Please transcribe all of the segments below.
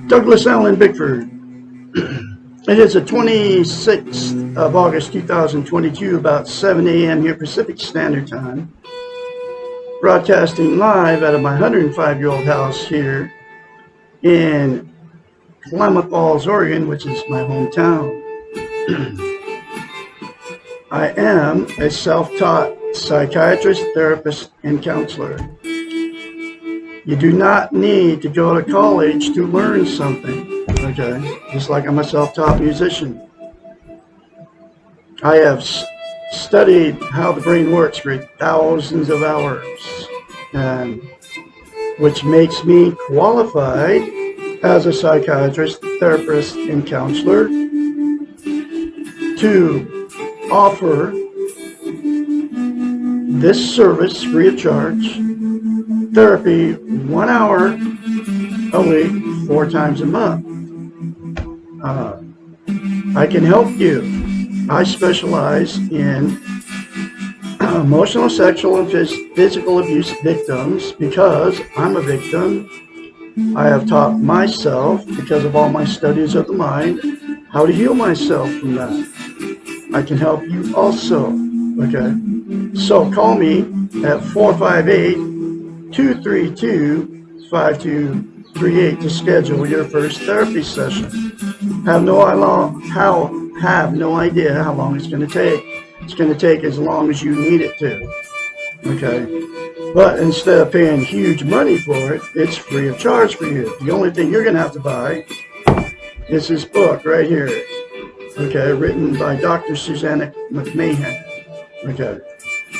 Douglas Allen Bickford. It is the 26th of August 2022, about 7 a.m. here Pacific Standard Time. Broadcasting live out of my 105-year-old house here in Klamath Falls, Oregon, which is my hometown. I am a self-taught psychiatrist, therapist, and counselor. You do not need to go to college to learn something, okay? Just like I'm a self-taught musician. I have studied how the brain works for thousands of hours, and which makes me qualified as a psychiatrist, therapist, and counselor to offer this service free of charge, therapy 1 hour a week, 4 times a month. I can help you. I specialize in emotional, sexual, and physical abuse victims because I'm a victim. I have taught myself, because of all my studies of the mind, how to heal myself from that. I can help you also, okay? So call me at 458-232-5238 to schedule your first therapy session. Have no idea how long it's going to take. It's going to take as long as you need it to, okay? But instead of paying huge money for it, it's free of charge for you. The only thing you're going to have to buy is this book right here, okay, written by Dr. Susanna McMahon, okay,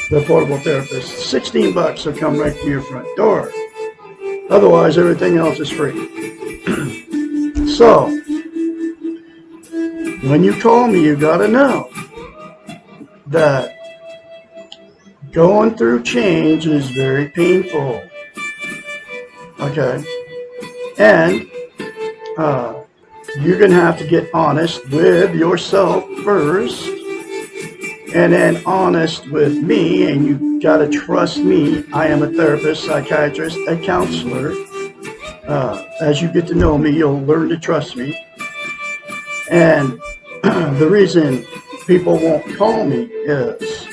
the Portable Therapist. $16 will come right to your front door. Otherwise, everything else is free. So, when you call me, you got to know that going through change is very painful, okay? And you're going to have to get honest with yourself first, and then honest with me, and you got to trust me. I am a therapist, psychiatrist, a counselor. As you get to know me, you'll learn to trust me. And the reason people won't call me is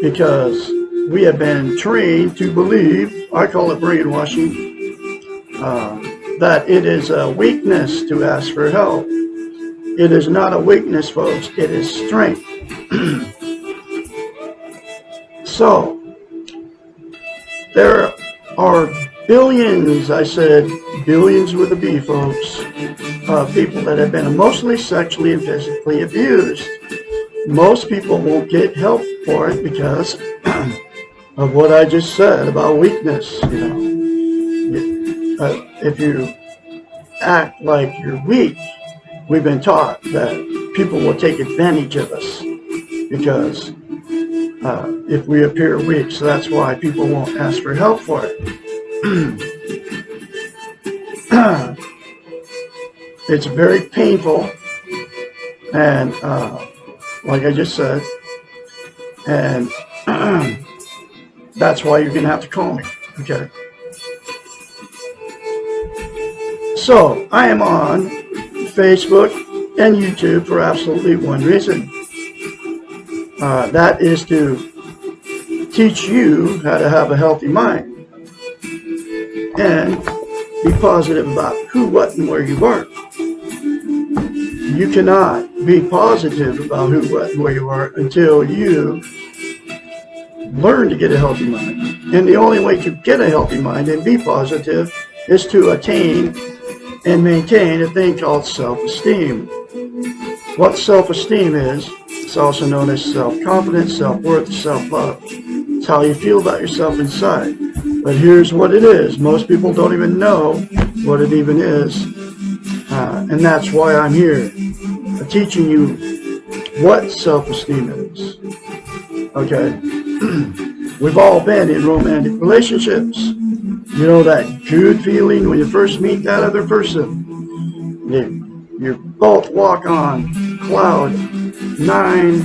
because we have been trained to believe, I call it brainwashing, that it is a weakness to ask for help. It is not a weakness, folks. It is strength. So, there are billions, I said billions with a B, folks, of people that have been emotionally, sexually, and physically abused. Most people won't get help for it because of what I just said about weakness. You know, if you act like you're weak, we've been taught that people will take advantage of us because if we appear weak, so that's why people won't ask for help for it. It's very painful, and like I just said, and that's why you're going to have to call me, okay? So, I am on Facebook and YouTube for absolutely one reason. That is to teach you how to have a healthy mind and be positive about who, what, and where you are. You cannot be positive about who, what, and where you are until you learn to get a healthy mind. And the only way to get a healthy mind and be positive is to attain and maintain a thing called self-esteem. What self-esteem is, it's also known as self-confidence, self-worth, self-love. It's how you feel about yourself inside. But here's what it is. Most people don't even know what it even is. And that's why I'm here, teaching you what self-esteem is. Okay? We've all been in romantic relationships. You know that good feeling when you first meet that other person. You both walk on cloud 9,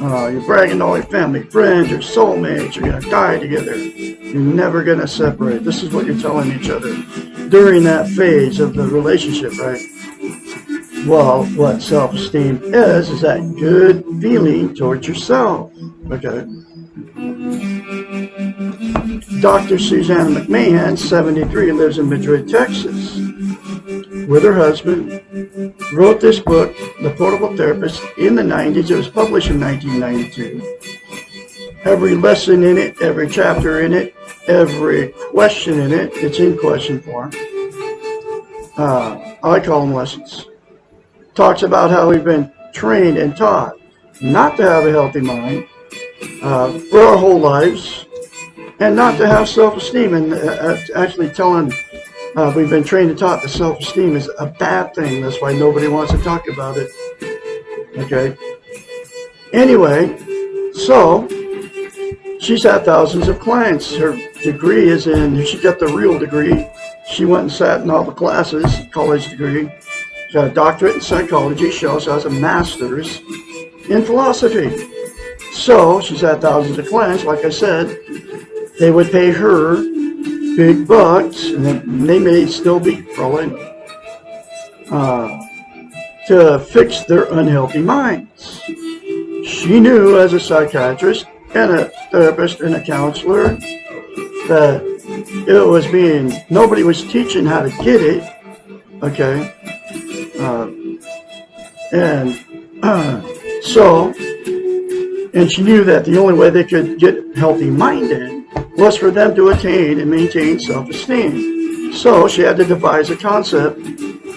You're bragging to all your family, friends, your soulmates. You're going to die together. You're never going to separate. This is what you're telling each other during that phase of the relationship, right? Well, what self-esteem is that good feeling towards yourself. Okay. Dr. Susanna McMahon, 73, lives in Madrid, Texas, with her husband. Wrote this book, The Portable Therapist, in the 90s. It was published in 1992. Every lesson in it, every chapter in it, every question in it, it's in question form. I call them lessons. Talks about how we've been trained and taught not to have a healthy mind for our whole lives, and not to have self-esteem, and actually telling we've been trained and taught that self-esteem is a bad thing. That's why nobody wants to talk about it. Okay. Anyway, so she's had thousands of clients. Her degree is in, she got the real degree. She went and sat in all the classes, college degree. She got a doctorate in psychology. She also has a master's in philosophy. So she's had thousands of clients. Like I said, they would pay her big bucks, and they may still be, for all I know, to fix their unhealthy minds. She knew as a psychiatrist and a therapist and a counselor that it was nobody was teaching how to get it, okay? And she knew that the only way they could get healthy-minded was for them to attain and maintain self-esteem. So she had to devise a concept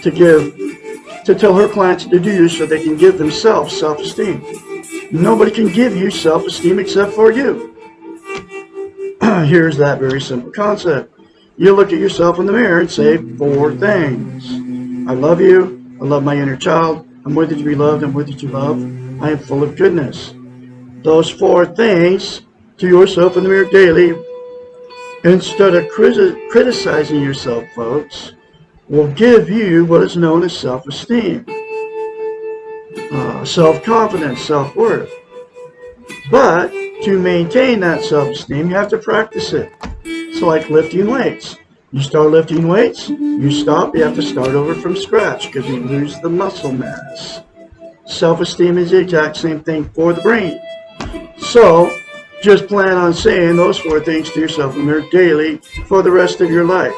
to tell her clients to do so they can give themselves self-esteem. Nobody can give you self-esteem except for you. Here's that very simple concept. You look at yourself in the mirror and say 4 things. I love you. I love my inner child. I'm worthy to be loved. I'm worthy to love. I am full of goodness. Those 4 things to yourself in the mirror daily, instead of criticizing yourself, folks, will give you what is known as self-esteem, self-confidence, self-worth. But to maintain that self-esteem, you have to practice it. It's like lifting weights. You start lifting weights, you stop, you have to start over from scratch because you lose the muscle mass. Self-esteem is the exact same thing for the brain. So, just plan on saying those 4 things to yourself in the mirror daily for the rest of your life.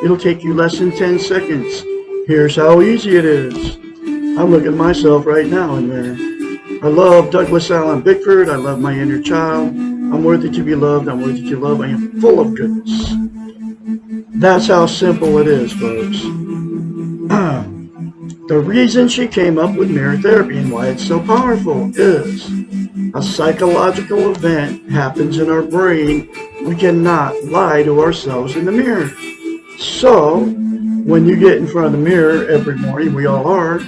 It'll take you less than 10 seconds. Here's how easy it is. I'm looking at myself right now in there. I love Douglas Allen Bickford. I love my inner child. I'm worthy to be loved. I'm worthy to love. I am full of goodness. That's how simple it is, folks. The reason she came up with mirror therapy and why it's so powerful is a psychological event happens in our brain. We cannot lie to ourselves in the mirror. So, when you get in front of the mirror every morning, we all are,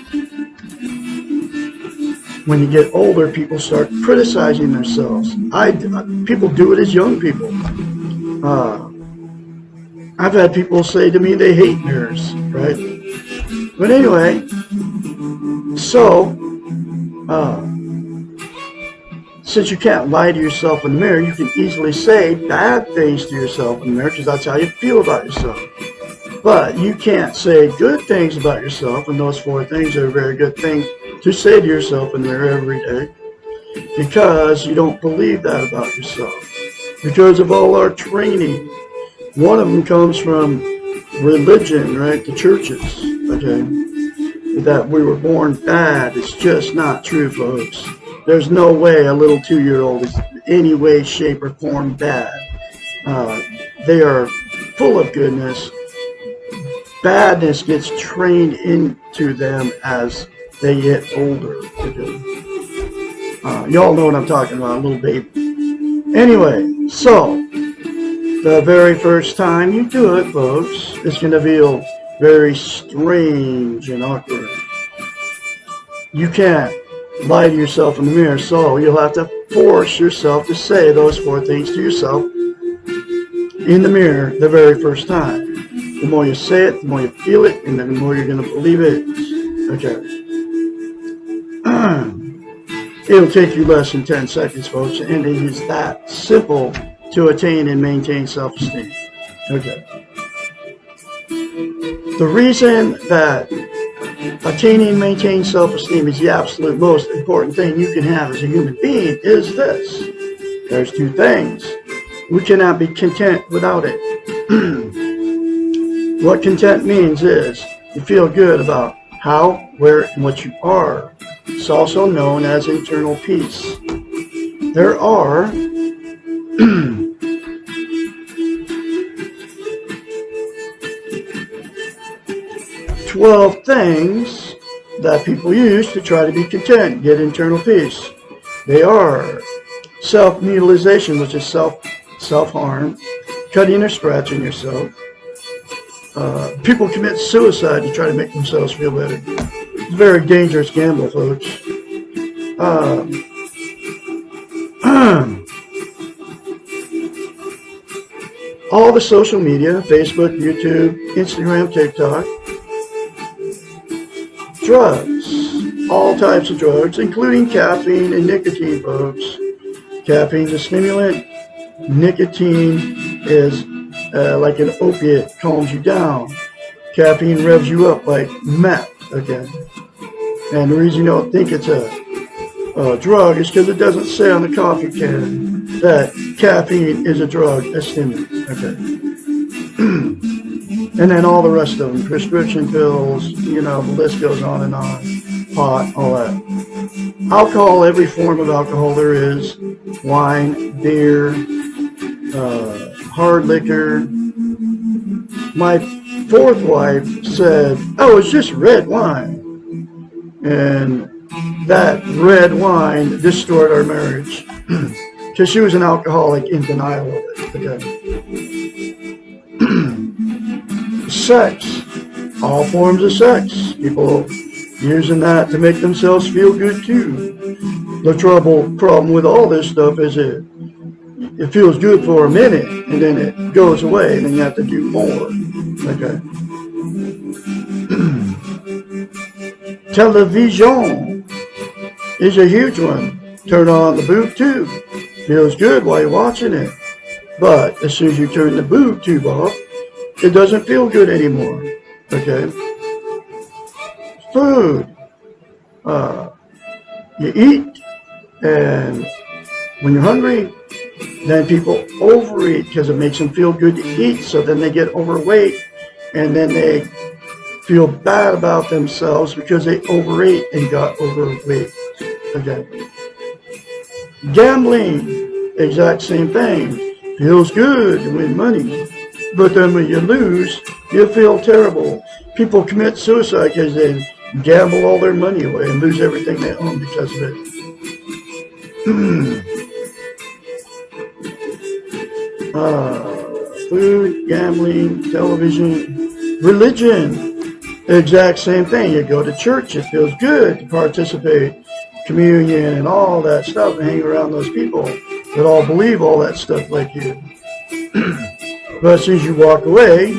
when you get older, people start criticizing themselves. People do it as young people. I've had people say to me they hate mirrors, right? But anyway, so, since you can't lie to yourself in the mirror, you can easily say bad things to yourself in the mirror because that's how you feel about yourself. But you can't say good things about yourself, and those 4 things are a very good thing to say to yourself in the mirror every day because you don't believe that about yourself. Because of all our training, one of them comes from religion, right? The churches, okay? That we were born bad. It's just not true, folks. There's no way a little 2-year-old is in any way, shape, or form bad. They are full of goodness. Badness gets trained into them as they get older. Y'all know what I'm talking about, a little baby. Anyway, so the very first time you do it, folks, it's going to feel very strange and awkward. You can't lie to yourself in the mirror, so you'll have to force yourself to say those 4 things to yourself in the mirror the very first time. The more you say it, the more you feel it, and then the more you're going to believe it. Okay. It'll take you less than 10 seconds, folks, and it is that simple to attain and maintain self-esteem. Okay. The reason that attaining and maintaining self-esteem is the absolute most important thing you can have as a human being is this. There's two things. We cannot be content without it. What content means is you feel good about how, where, and what you are. It's also known as internal peace. There are 12 things that people use to try to be content, get internal peace. They are self-mutilization, which is self-harm, cutting or scratching yourself. People commit suicide to try to make themselves feel better. It's a very dangerous gamble, folks. All the social media, Facebook, YouTube, Instagram, TikTok, drugs, all types of drugs, including caffeine and nicotine, folks. Caffeine's a stimulant. Nicotine is like an opiate, calms you down. Caffeine revs you up like meth, okay? And the reason you don't think it's a drug is because it doesn't say on the coffee can that caffeine is a drug, a stimulant, okay? And then all the rest of them, prescription pills, you know, the list goes on and on, pot, all that. Alcohol, every form of alcohol there is, wine, beer, hard liquor. My fourth wife said, oh, it's just red wine. And that red wine destroyed our marriage because she was an alcoholic in denial of it. Okay. Sex, all forms of sex. People using that to make themselves feel good too. The problem with all this stuff is it feels good for a minute and then it goes away and then you have to do more. Okay. Television is a huge one. Turn on the boob tube. Feels good while you're watching it. But as soon as you turn the boob tube off, it doesn't feel good anymore. Okay. Food. You eat, and when you're hungry, then people overeat because it makes them feel good to eat. So then they get overweight, and then they feel bad about themselves because they overate and got overweight. Okay. Gambling, exact same thing. Feels good to win money, but then when you lose, you feel terrible. People commit suicide because they gamble all their money away and lose everything they own because of it. Food, gambling, television, religion, exact same thing. You go to church, it feels good to participate, communion and all that stuff, and hang around those people that all believe all that stuff like you. But as soon as you walk away,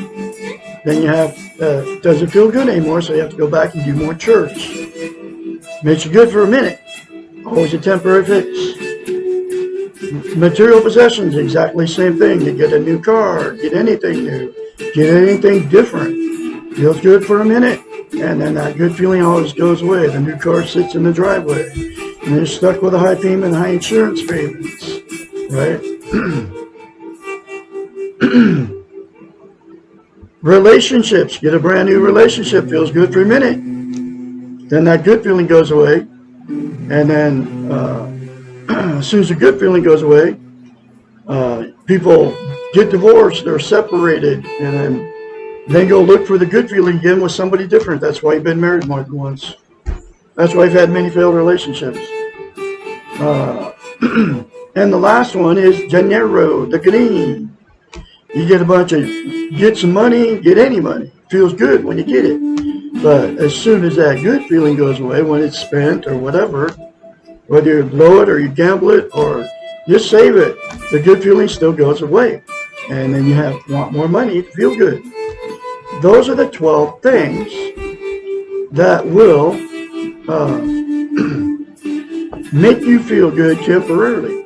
then you have, doesn't feel good anymore, so you have to go back and do more church. Makes you good for a minute. Always a temporary fix. Material possessions, exactly the same thing. You get a new car, get anything new, get anything different. Feels good for a minute, and then that good feeling always goes away. The new car sits in the driveway, and you're stuck with a high payment, high insurance payments, right? Relationships, get a brand new relationship, feels good for a minute. Then that good feeling goes away, and then as soon as the good feeling goes away, people get divorced, they're separated, and then go look for the good feeling again with somebody different. That's why you've been married more than once. That's why you've had many failed relationships. And the last one is dinero, the green. You get some money, get any money. Feels good when you get it. But as soon as that good feeling goes away, when it's spent or whatever, whether you blow it or you gamble it or just save it, the good feeling still goes away. And then you want more money to feel good. Those are the 12 things that will make you feel good temporarily,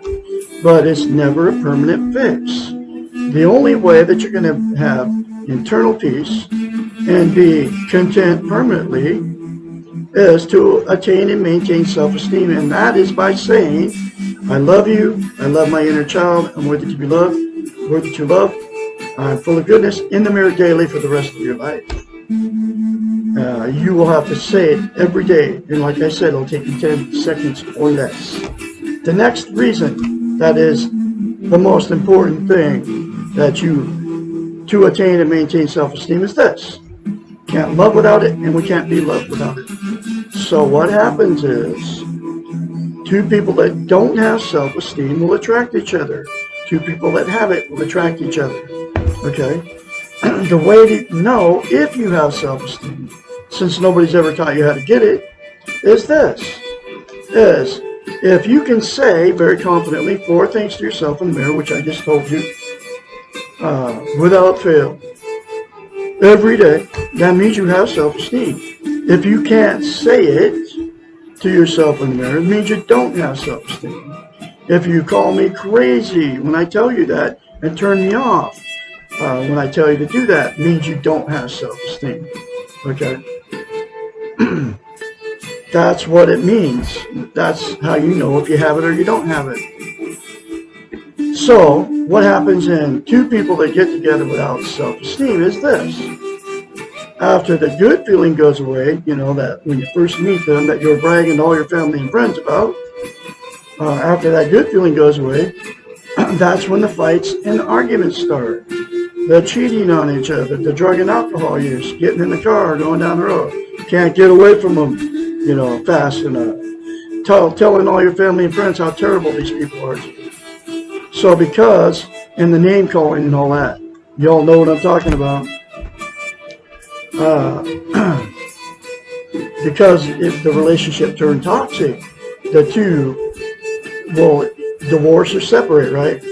but it's never a permanent fix. The only way that you're going to have internal peace and be content permanently is to attain and maintain self-esteem, and that is by saying, I love you, I love my inner child, I'm worthy to be loved, worthy to love, I'm full of goodness, in the mirror daily for the rest of your life. You will have to say it every day, and like I said, it'll take you 10 seconds or less. The next reason that is the most important thing that you to attain and maintain self-esteem is this. Can't love without it, and we can't be loved without it. So what happens is, two people that don't have self-esteem will attract each other. Two people that have it will attract each other. Okay? The way to know if you have self-esteem, since nobody's ever taught you how to get it, is this. Is if you can say very confidently 4 things to yourself in the mirror, which I just told you, without fail, every day, that means you have self-esteem. If you can't say it to yourself in the mirror, it means you don't have self-esteem. If you call me crazy when I tell you that and turn me off when I tell you to do that, it means you don't have self-esteem. Okay? That's what it means. That's how you know if you have it or you don't have it. So, what happens in two people that get together without self-esteem is this. After the good feeling goes away, you know, that when you first meet them, that you're bragging to all your family and friends about, after that good feeling goes away, that's when the fights and arguments start. The cheating on each other, the drug and alcohol use, getting in the car, going down the road. Can't get away from them, you know, fast enough. Telling all your family and friends how terrible these people are to you. So because, and the name calling and all that, you all know what I'm talking about. Because if the relationship turned toxic, the two will divorce or separate, right?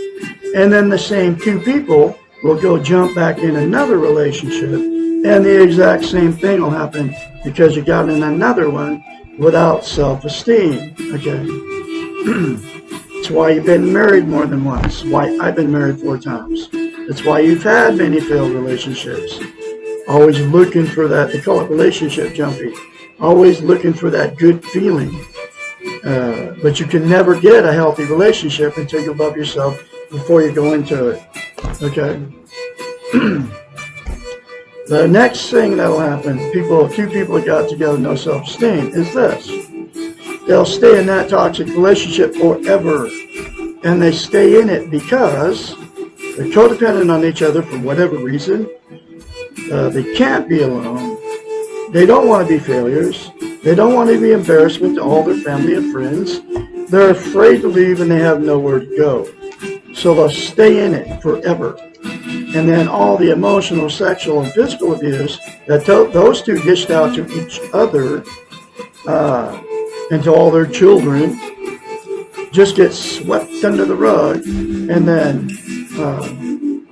And then the same two people will go jump back in another relationship, and the exact same thing will happen because you got in another one without self-esteem. Okay. It's why you've been married more than once. Why I've been married 4 times. It's why you've had many failed relationships. Always looking for that, they call it relationship jumping. Always looking for that good feeling. But you can never get a healthy relationship until you love yourself before you go into it. Okay? The next thing that will happen, two people that got together no self-esteem, is this. They'll stay in that toxic relationship forever. And they stay in it because they're codependent on each other for whatever reason. They can't be alone. They don't want to be failures. They don't want to be embarrassment to all their family and friends. They're afraid to leave and they have nowhere to go. So they'll stay in it forever. And then all the emotional, sexual, and physical abuse that those two dished out to each other and to all their children just gets swept under the rug. And then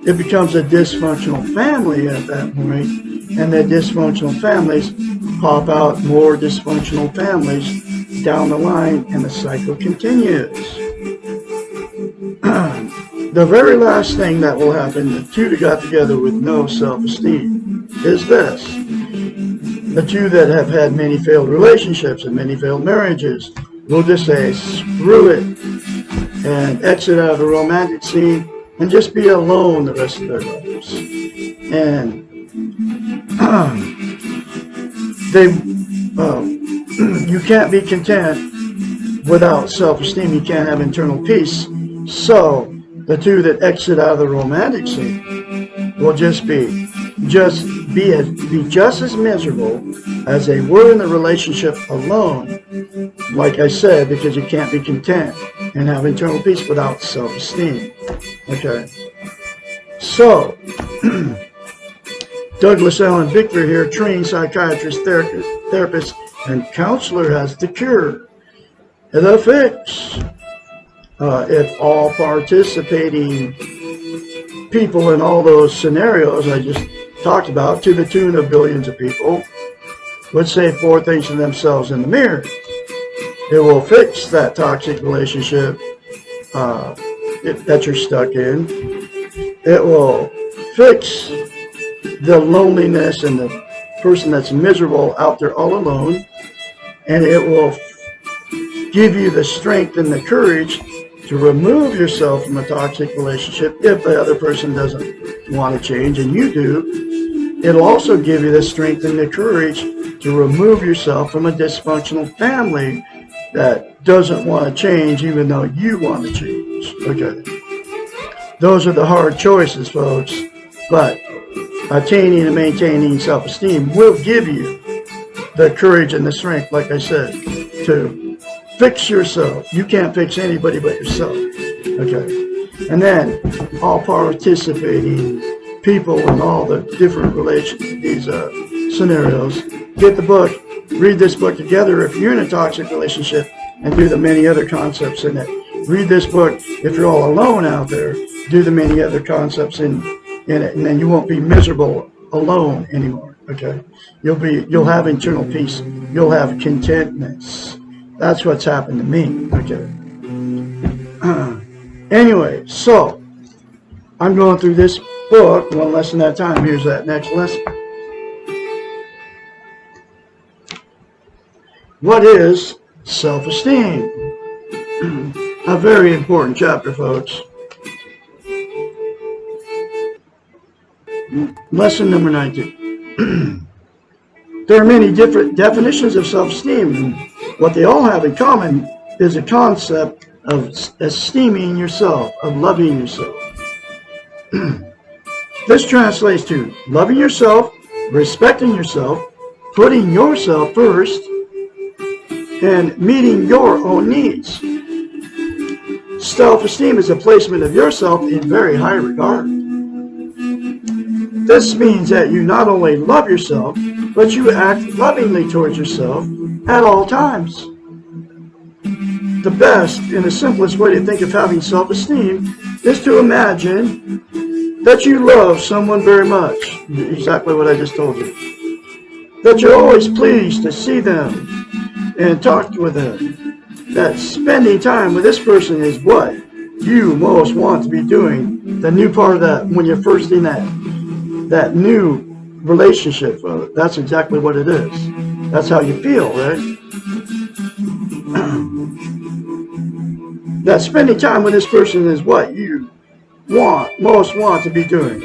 it becomes a dysfunctional family at that point. And the dysfunctional families pop out more dysfunctional families down the line, and the cycle continues. The very last thing that will happen, the two that got together with no self-esteem, is this. The two that have had many failed relationships and many failed marriages will just say, screw it, and exit out of the romantic scene and just be alone the rest of their lives. And you can't be content without self-esteem. You can't have internal peace. So the two that exit out of the romantic scene will just be just as miserable as they were in the relationship alone. Like I said, because you can't be content and have internal peace without self-esteem. Okay. So, Douglas Allen Bickford here, trained psychiatrist, therapist, and counselor, has the cure, the fix. If all participating people in all those scenarios I just talked about, to the tune of billions of people, would say 4 things to themselves in the mirror, It will fix that toxic relationship that you're stuck in. It will fix the loneliness and the person that's miserable out there all alone. And it will give you the strength and the courage to remove yourself from a toxic relationship if the other person doesn't want to change and you do. It'll also give you the strength and the courage to remove yourself from a dysfunctional family that doesn't want to change even though you want to change. Okay. Those are the hard choices, folks. But attaining and maintaining self-esteem will give you the courage and the strength, like I said, to fix yourself. You can't fix anybody but yourself. Okay. And then all participating people in all the different scenarios, get the book, read this book together if you're in a toxic relationship, and do the many other concepts in it. Read this book if you're all alone out there, do the many other concepts in it, and then you won't be miserable alone anymore. Okay, you'll have internal peace, you'll have contentness. That's what's happened to me. Okay. Anyway, so I'm going through this book one lesson at a time. Here's that next lesson. What is self-esteem? A very important chapter, folks. Lesson number 19. There are many different definitions of self-esteem, and what they all have in common is a concept of esteeming yourself, of loving yourself. This translates to loving yourself, respecting yourself, putting yourself first, and meeting your own needs. Self-esteem is a placement of yourself in very high regard. This means that you not only love yourself, but you act lovingly towards yourself at all times. The best and the simplest way to think of having self-esteem is to imagine that you love someone very much, exactly what I just told you. That you're always pleased to see them and talk with them. That spending time with this person is what you most want to be doing. The new part of that, when you're first in that new relationship, that's exactly what it is. That's how you feel, right? That spending time with this person is what you most want to be doing.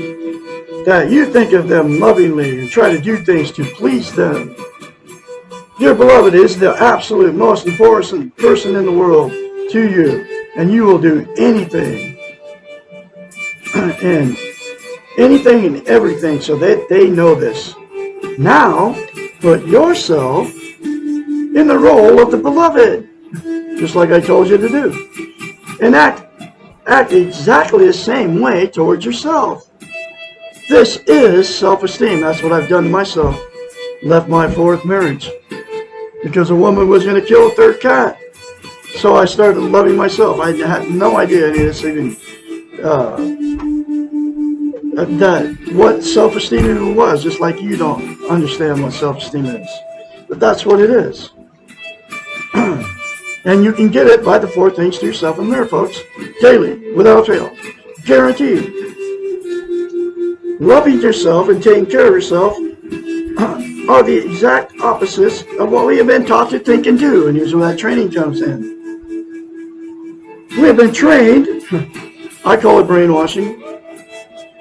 That you think of them lovingly and try to do things to please them. Your beloved is the absolute most important person in the world to you, and you will do anything and everything so that they know this. Now, put yourself in the role of the beloved, just like I told you to do, and act exactly the same way towards yourself. This is self-esteem. That's what I've done to myself. Left my fourth marriage because a woman was going to kill a third cat. So I started loving myself. I had no idea any of this even what self-esteem even was, just like you don't understand what self-esteem is. But that's what it is. And you can get it by the 4 things to yourself in the mirror, folks, daily, without fail. Guaranteed. Loving yourself and taking care of yourself are the exact opposites of what we have been taught to think and do. And here's where that training comes in. We have been trained, I call it brainwashing,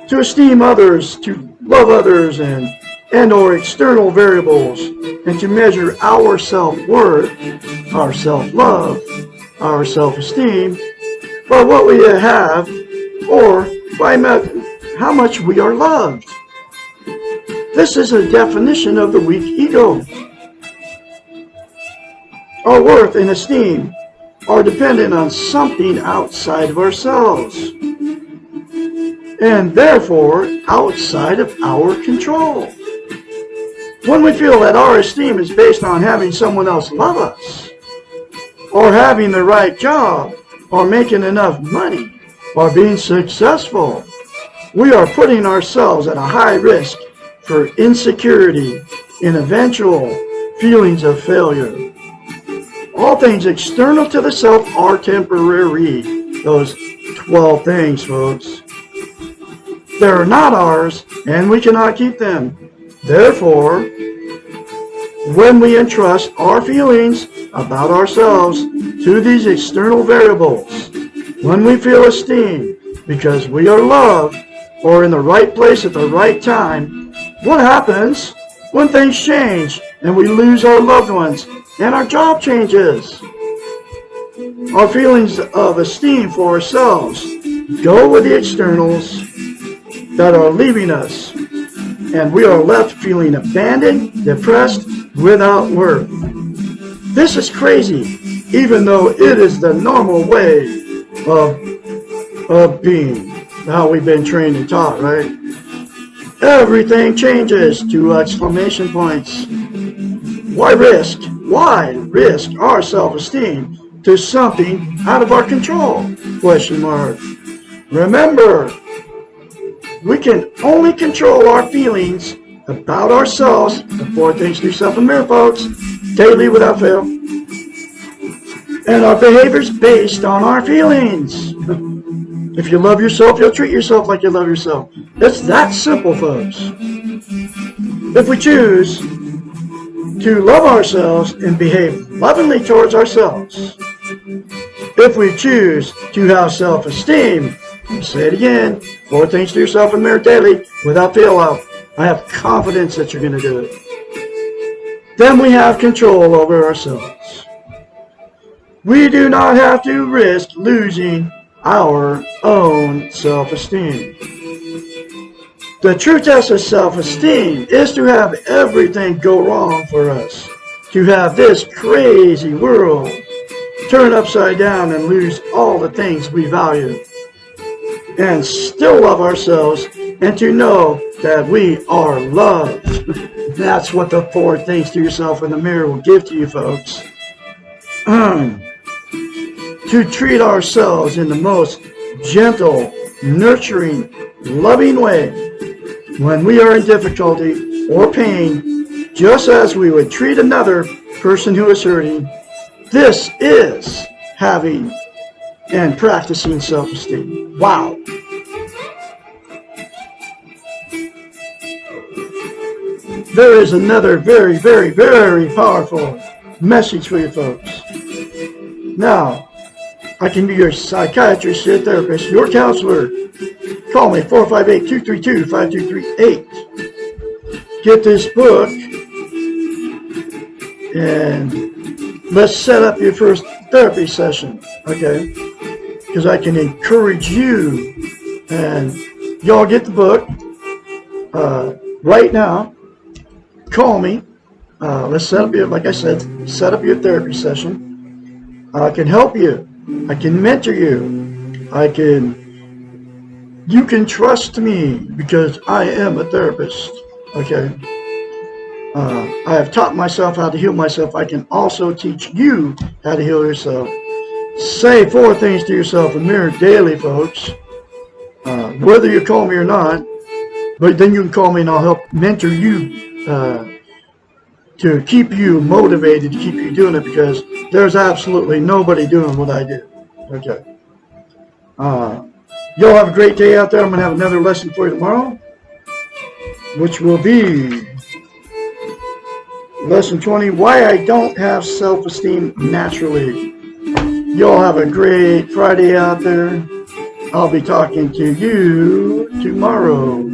to esteem others, to love others, and or external variables, and to measure our self-worth, our self-love, our self-esteem by what we have or by how much we are loved. This is a definition of the weak ego. Our worth and esteem are dependent on something outside of ourselves, and therefore outside of our control. When we feel that our esteem is based on having someone else love us, or having the right job, or making enough money, or being successful, we are putting ourselves at a high risk for insecurity and eventual feelings of failure. All things external to the self are temporary. Those 12 things, folks. They're not ours, and we cannot keep them. Therefore, when we entrust our feelings about ourselves to these external variables, when we feel esteem because we are loved or in the right place at the right time, what happens when things change and we lose our loved ones and our job changes? Our feelings of esteem for ourselves go with the externals that are leaving us, and we are left feeling abandoned, depressed, without worth. This is crazy, even though it is the normal way of being, how we've been trained and taught, right? Everything changes, 2 exclamation points. Why risk? Why risk our self-esteem to something out of our control? Question mark. Remember, we can only control our feelings about ourselves, the 4 things to yourself in the mirror, folks, daily without fail, and our behaviors based on our feelings. If you love yourself, you'll treat yourself like you love yourself. It's that simple, folks. If we choose to love ourselves and behave lovingly towards ourselves, if we choose to have self-esteem, I'll say it again, 4 things to yourself in the mirror daily without fail out. I have confidence that you're going to do it. Then we have control over ourselves. We do not have to risk losing our own self-esteem. The true test of self-esteem is to have everything go wrong for us, to have this crazy world turn upside down and lose all the things we value, and still love ourselves, and to know that we are loved. That's what the 4 things to yourself in the mirror will give to you, folks. To treat ourselves in the most gentle, nurturing, loving way when we are in difficulty or pain, just as we would treat another person who is hurting. This is having and practicing self-esteem. Wow. There is another very, very, very powerful message for you folks. Now, I can be your psychiatrist, your therapist, your counselor. Call me, 458-232-5238. Get this book, and let's set up your first therapy session, okay? Because I can encourage you, and y'all get the book right now. Call me. Let's set up your, like I said, set up your therapy session. I can help you. I can mentor you. You can trust me because I am a therapist, okay? I have taught myself how to heal myself. I can also teach you how to heal yourself. Say 4 things to yourself in the mirror daily, folks. Whether you call me or not, but then you can call me and I'll help mentor you to keep you motivated, to keep you doing it, because there's absolutely nobody doing what I do. Okay. Y'all have a great day out there. I'm going to have another lesson for you tomorrow, which will be lesson 20, why I don't have self-esteem naturally. Y'all have a great Friday out there. I'll be talking to you tomorrow.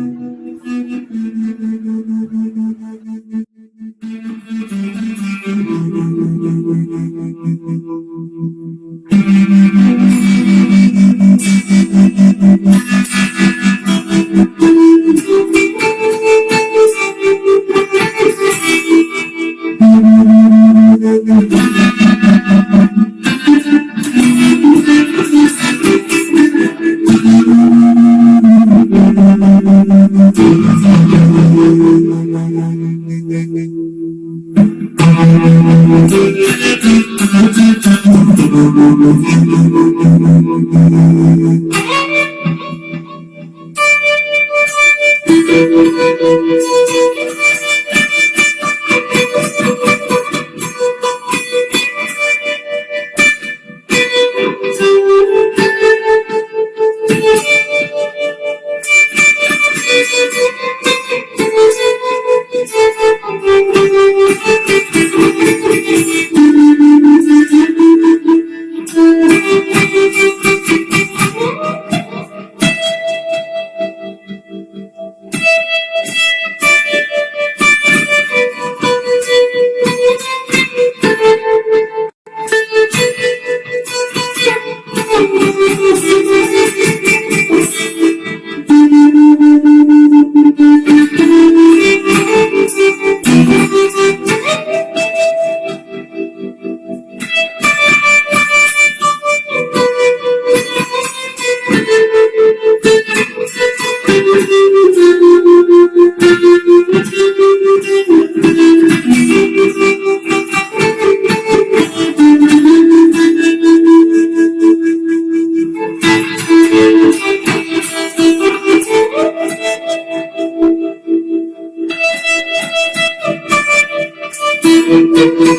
you.